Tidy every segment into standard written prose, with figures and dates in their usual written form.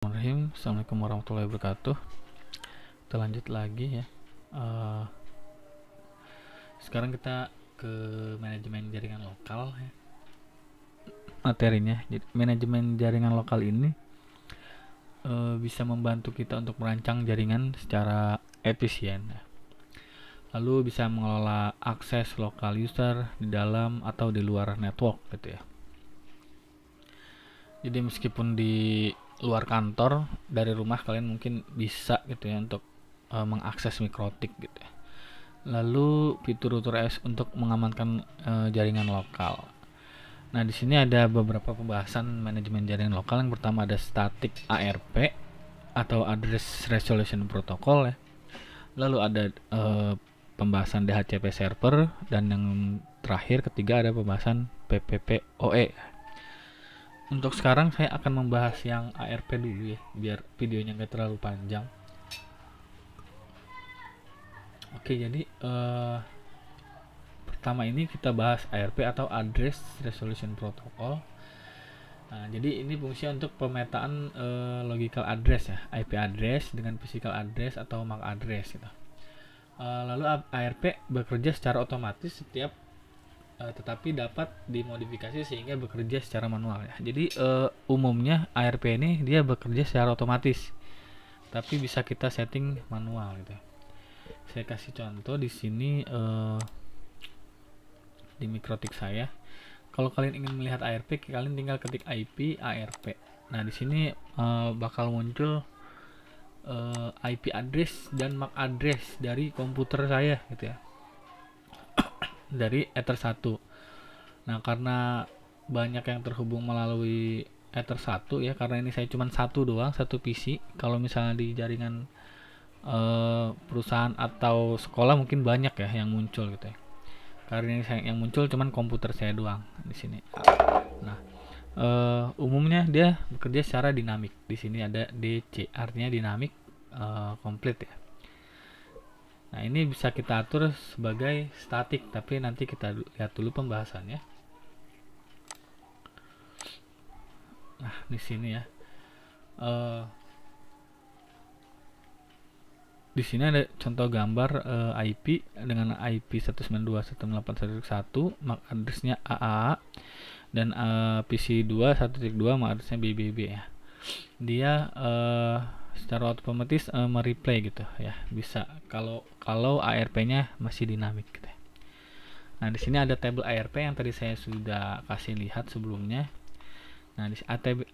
Bismillahirrahmanirrahim. Assalamualaikum warahmatullahi wabarakatuh. Kita lanjut lagi ya. Sekarang kita ke manajemen jaringan lokal ya. Materinya. Jadi manajemen jaringan lokal ini bisa membantu kita untuk merancang jaringan secara efisien ya. Lalu bisa mengelola akses lokal user di dalam atau di luar network gitu ya. Jadi meskipun di luar kantor, dari rumah kalian mungkin bisa gitu ya untuk mengakses mikrotik gitu ya. Lalu fitur router OS untuk mengamankan jaringan lokal. Nah, di sini ada beberapa pembahasan manajemen jaringan lokal. Yang pertama ada static ARP atau Address Resolution Protocol ya. Lalu ada pembahasan DHCP server, dan yang terakhir ketiga ada pembahasan PPPoE. Untuk sekarang saya akan membahas yang ARP dulu ya, biar videonya nggak terlalu panjang. Oke, jadi pertama ini kita bahas ARP atau Address Resolution Protocol. Nah, jadi ini fungsi untuk pemetaan logical address ya, IP address dengan physical address atau MAC address gitu. Lalu ARP bekerja secara otomatis tetapi dapat dimodifikasi sehingga bekerja secara manual ya. Jadi umumnya ARP ini dia bekerja secara otomatis, tapi bisa kita setting manual gitu. Saya kasih contoh di sini di mikrotik saya. Kalau kalian ingin melihat ARP, kalian tinggal ketik IP ARP. Nah, di sini bakal muncul IP address dan MAC address dari komputer saya gitu ya. Dari Ether 1. Nah, karena banyak yang terhubung melalui Ether 1 ya, karena ini saya cuma satu PC. Kalau misalnya di jaringan perusahaan atau sekolah mungkin banyak ya yang muncul gitu ya. Karena ini yang muncul cuman komputer saya doang di sini. Nah, umumnya dia bekerja secara dinamik. Di sini ada DC, artinya dinamik komplit ya. Nah, ini bisa kita atur sebagai statik, tapi nanti kita lihat dulu pembahasannya. Nah, di sini ya. Di sini ada contoh gambar IP dengan IP 192.168.1.1, MAC address-nya AAA, dan PC 2.1.2 MAC address-nya BBB ya. Dia secara otomatis mereplay gitu ya, bisa kalau ARP-nya masih dinamik gitu ya. Nah, di sini ada tabel ARP yang tadi saya sudah kasih lihat sebelumnya. Nah, di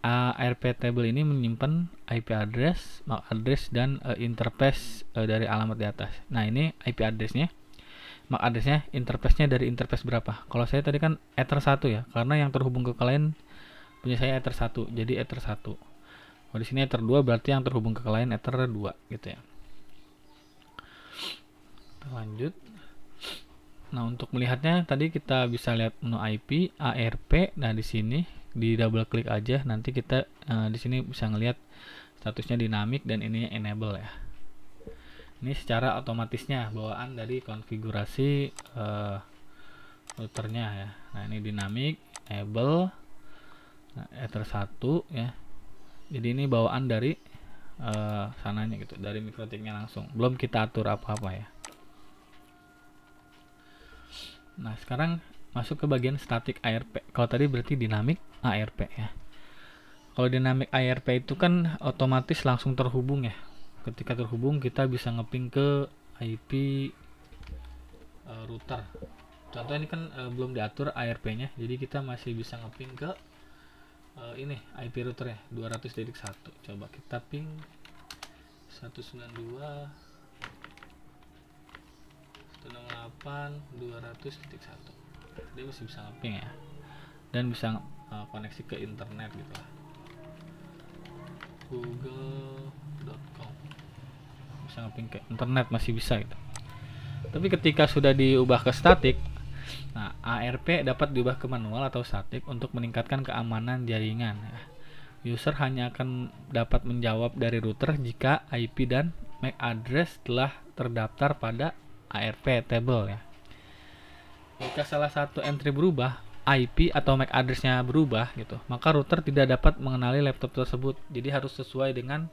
ARP table ini menyimpan IP address, MAC address, dan interface dari alamat di atas. Nah, ini IP address-nya, MAC address-nya, interface-nya dari interface berapa. Kalau saya tadi kan Ether 1 ya, karena yang terhubung ke klien punya saya Ether 1, jadi Ether 1. Kalau di sini Ether 2 berarti yang terhubung ke klien Ether 2 gitu ya. Kita lanjut. Nah, untuk melihatnya tadi kita bisa lihat menu IP ARP. Nah, di sini di double klik aja, nanti kita di sini bisa ngelihat statusnya dinamik dan ini enable ya. Ini secara otomatisnya bawaan dari konfigurasi routernya ya. Nah, ini dinamik enable, nah, Ether 1 ya. Jadi ini bawaan dari sananya gitu, dari mikrotiknya langsung, belum kita atur apa-apa ya. Nah, sekarang masuk ke bagian static ARP. Kalau tadi berarti dinamik ARP ya. Kalau dinamik ARP itu kan otomatis langsung terhubung ya. Ketika terhubung kita bisa ngeping ke IP router. Contoh ini kan belum diatur ARP-nya, jadi kita masih bisa ngeping ke ini IP router ya 200.1. Coba kita ping 192.168.200.1. Dia masih bisa ngeping ya, dan bisa koneksi ke internet gitu lah, google.com, bisa ngeping ke internet, masih bisa gitu. Tapi ketika sudah diubah ke statik, nah ARP dapat diubah ke manual atau statik untuk meningkatkan keamanan jaringan ya. User hanya akan dapat menjawab dari router jika IP dan MAC address telah terdaftar pada ARP table ya. Jika salah satu entry berubah, IP atau MAC address-nya berubah gitu, maka router tidak dapat mengenali laptop tersebut. Jadi harus sesuai dengan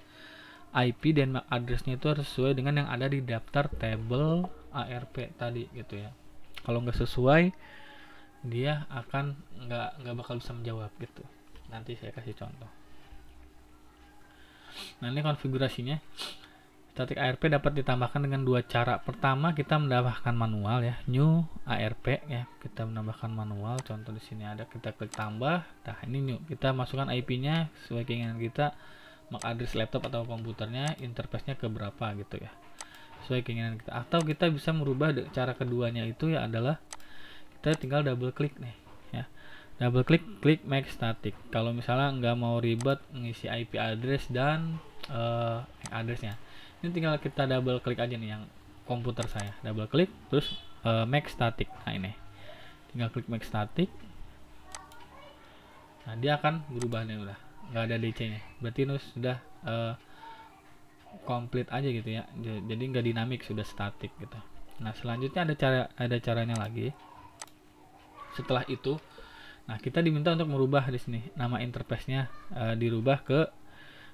IP dan MAC address-nya itu harus sesuai dengan yang ada di daftar tabel ARP tadi gitu ya. Kalau nggak sesuai, dia akan nggak bakal bisa menjawab gitu. Nanti saya kasih contoh. Nah, ini konfigurasinya. Static ARP dapat ditambahkan dengan dua cara. Pertama, kita menambahkan manual ya, new ARP ya. Kita menambahkan manual. Contoh di sini ada, kita klik tambah. Nah, ini new. Kita masukkan IP-nya sesuai keinginan kita, MAC address laptop atau komputernya, interface-nya ke berapa gitu ya. Sesuai keinginan kita. Atau kita bisa merubah cara keduanya itu ya adalah kita tinggal double klik nih ya. Double klik, klik make static. Kalau misalnya nggak mau ribet ngisi IP address dan MAC address-nya, ini tinggal kita double klik aja nih yang komputer saya, double klik terus make static. Nah, ini tinggal klik make static. Nah, dia akan berubah nih, udah nggak ada DC nya, berarti ini sudah komplit aja gitu ya, jadi nggak dinamik, sudah statik gitu. Nah, selanjutnya ada caranya lagi. Setelah itu, nah, kita diminta untuk merubah di sini nama interface-nya, dirubah ke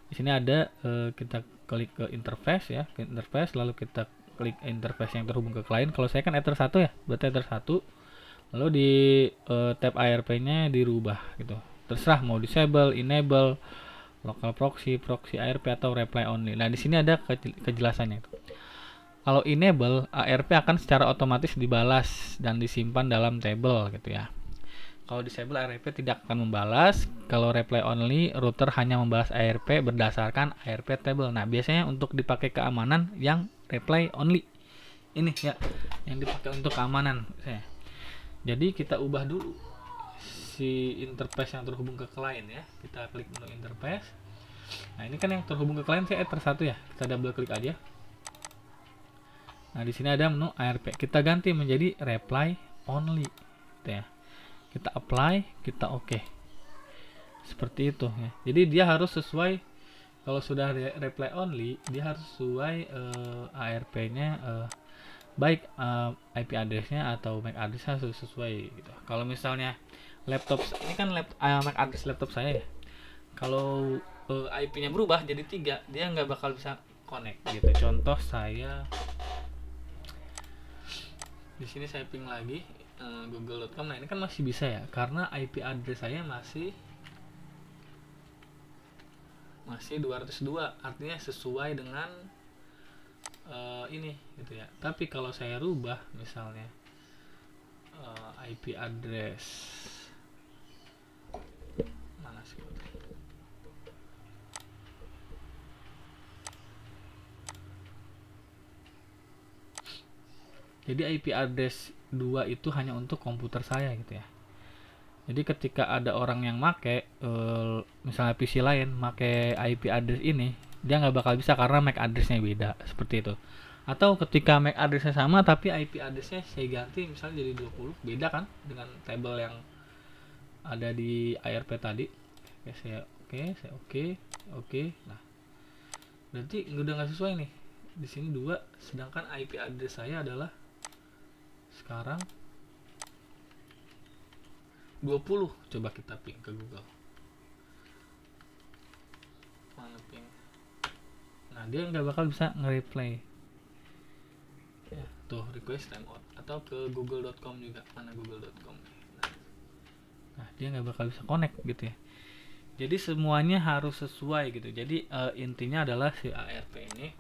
di sini ada, kita klik ke interface ya, ke interface, lalu kita klik interface yang terhubung ke klien. Kalau saya kan Ether 1 ya, berarti Ether 1. Lalu di tab ARP-nya dirubah gitu. Terserah mau disable, enable, local proxy, proxy ARP atau reply only. Nah, di sini ada kejelasannya itu. Kalau enable, ARP akan secara otomatis dibalas dan disimpan dalam table gitu ya. Kalau disable, ARP tidak akan membalas. Kalau reply only, router hanya membalas ARP berdasarkan ARP table. Nah, biasanya untuk dipakai keamanan yang reply only ini ya, yang dipakai untuk keamanan. Jadi kita ubah dulu si interface yang terhubung ke klien ya. Kita klik menu interface. Nah, ini kan yang terhubung ke klien saya Ether 1 ya. Kita double klik aja. Nah, di sini ada menu ARP. Kita ganti menjadi reply only gitu ya. Kita apply, kita oke. Seperti itu ya. Jadi dia harus sesuai, kalau sudah reply only, dia harus sesuai ARP-nya, baik IP address-nya atau MAC address-nya harus sesuai gitu. Kalau misalnya laptop ini kan MAC address laptop saya ya. Kalau IP-nya berubah jadi 3, dia nggak bakal bisa connect gitu. Contoh saya di sini saya ping lagi google.com. Nah, ini kan masih bisa ya, karena IP address saya masih 202, artinya sesuai dengan ini gitu ya. Tapi kalau saya rubah misalnya IP address mana sih, jadi IP address 2 itu hanya untuk komputer saya gitu ya. Jadi ketika ada orang yang make misalnya PC lain make IP address ini, dia nggak bakal bisa karena MAC address-nya beda, seperti itu. Atau ketika MAC address-nya sama tapi IP address-nya saya ganti misalnya jadi 20, beda kan dengan tabel yang ada di ARP tadi. Saya oke. Nah, berarti udah nggak sesuai nih. Di sini 2, sedangkan IP address saya adalah sekarang 20. Coba kita ping ke Google. Mana ping? Nah, dia nggak bakal bisa nge-reply. Ya, tuh request timeout. Atau ke google.com juga. Mana google.com? Nah, dia nggak bakal bisa connect gitu ya. Jadi semuanya harus sesuai gitu. Jadi intinya adalah si ARP ini,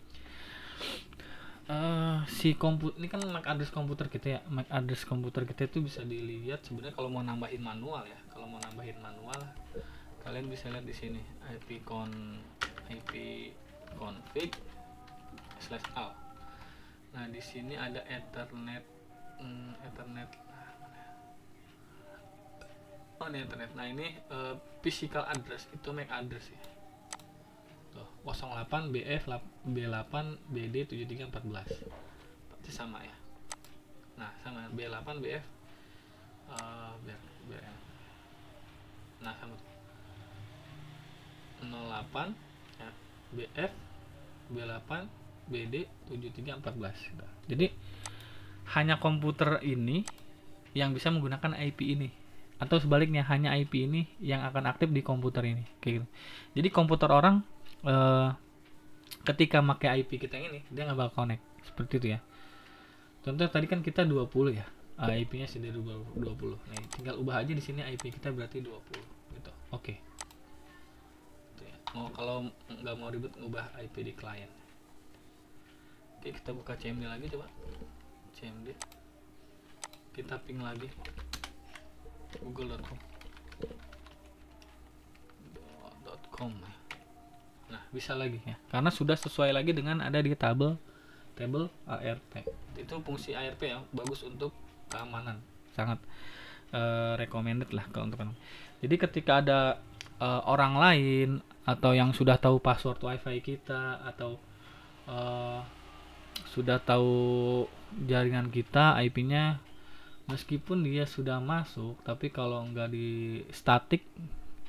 ini kan MAC address komputer kita ya. MAC address komputer kita itu bisa dilihat sebenarnya kalau mau nambahin manual ya. Kalau mau nambahin manual, kalian bisa lihat di sini IP config/al. Nah, di sini ada Ethernet. Oh, ini Ethernet. Nah, ini physical address, itu MAC address ya. 08 BF B8 BD 7314 pasti sama ya. Nah, sama B8 BF biar nah sama 08 ya, BF B8 BD 7314. Jadi hanya komputer ini yang bisa menggunakan IP ini. atau sebaliknya hanya IP ini yang akan aktif di komputer ini kayak gitu. Jadi komputer orang ketika pakai IP kita ini dia nggak bakal connect seperti itu ya. Contoh tadi kan kita 20 ya, IP-nya sudah 20. Nah, tinggal ubah aja di sini IP kita berarti 20 gitu. Oke. Gitu ya. Kalau nggak mau ribet ngubah IP di klien. Oke, kita buka CMD lagi coba. CMD. Kita ping lagi google.com. .com. Nah, bisa lagi ya. Karena sudah sesuai lagi dengan ada di table ARP. Itu fungsi ARP ya, bagus untuk keamanan. Sangat recommended lah kalau untuk. Jadi ketika ada orang lain atau yang sudah tahu password WiFi kita atau sudah tahu jaringan kita IP-nya, meskipun dia sudah masuk, tapi kalau nggak di static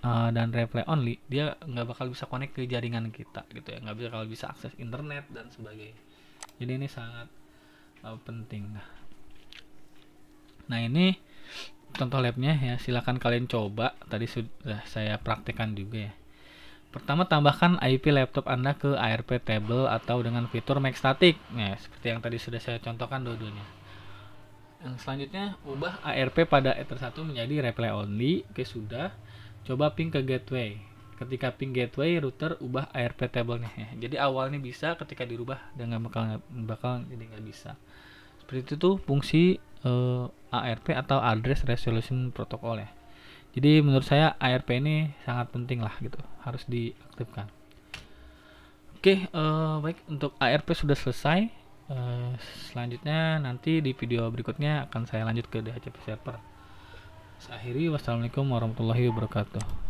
dan replay only, dia nggak bakal bisa connect ke jaringan kita gitu ya, nggak bakal bisa akses internet dan sebagainya. Jadi ini sangat penting. Nah ini contoh labnya ya, silakan kalian coba. Tadi sudah saya praktekkan juga ya. Pertama, tambahkan IP laptop Anda ke ARP table atau dengan fitur make static. Nah, seperti yang tadi sudah saya contohkan dua-duanya. Yang selanjutnya, ubah ARP pada Ether 1 menjadi replay only. Oke, sudah. Coba ping ke gateway. Ketika ping gateway, router ubah ARP table-nya ya. Jadi awalnya bisa, ketika dirubah dan nggak bakal jadi nggak bisa. Seperti itu tuh fungsi ARP atau Address Resolution Protocol ya. Jadi menurut saya ARP ini sangat penting lah gitu, harus diaktifkan. Oke, baik, untuk ARP sudah selesai. Selanjutnya nanti di video berikutnya akan saya lanjut ke DHCP server. Saya akhiri, wassalamualaikum warahmatullahi wabarakatuh.